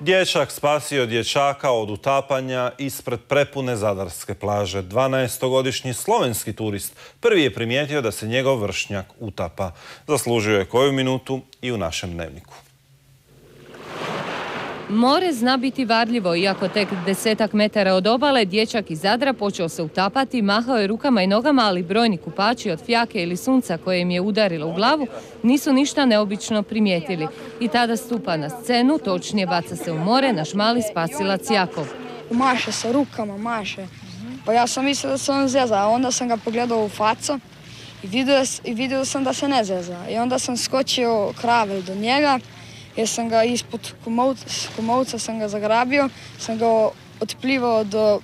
Dječak spasio dječaka od utapanja ispred prepune zadarske plaže. 12-godišnji slovenski turist prvi je primijetio da se njegov vršnjak utapa. Zaslužio je koju minutu i u našem dnevniku. More zna biti varljivo, iako tek 10 metara od obale dječak iz Zadra počeo se utapati, mahao je rukama i nogama, ali brojni kupači od fjake ili sunca koje im je udarilo u glavu nisu ništa neobično primijetili. I tada stupa na scenu, točnije baca se u more, naš mali spasilac Jakov. Maše sa rukama, maše. Pa ja sam mislio da se on zeza, a onda sam ga pogledao u facu i vidio sam da se ne zeza. I onda sam skočio kravel do njega, jer sam ga ispod komovca sam ga zagrabio, sam ga otplivao do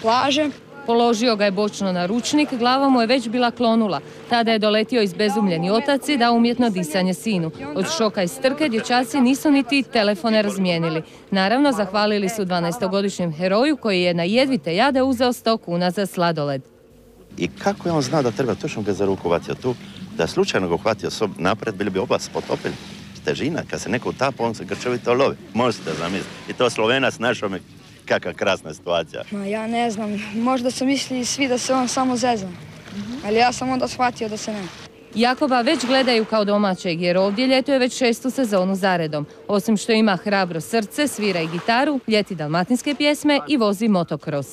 plaže. Položio ga je bočno na ručnik, glava mu je već bila klonula. Tada je doletio izbezumljeni otac i dao umjetno disanje sinu. Od šoka i strke dječaci nisu niti telefone razmijenili. Naravno, zahvalili su 12-godišnjem heroju koji je na jedvite jade uzeo 100 kuna za sladoled. I kako je on znao da treba točno ga za ruku hvatio tu, da slučajno ga hvatio napred, bili bi oba potopili. Težina, kad se neko utapa, on se grčevito lovi. Možete zamisliti. I to Slovenac našao me, kakva krasna situacija. Ja ne znam, možda su mislili svi da se on samo zeza. Ali ja sam onda shvatio da se ne. Jakoba već gledaju kao domaćeg, jer ovdje ljetuje već 6. sezonu zaredom. Osim što ima hrabro srce, svira i gitaru, ljeti dalmatinske pjesme i vozi motokros.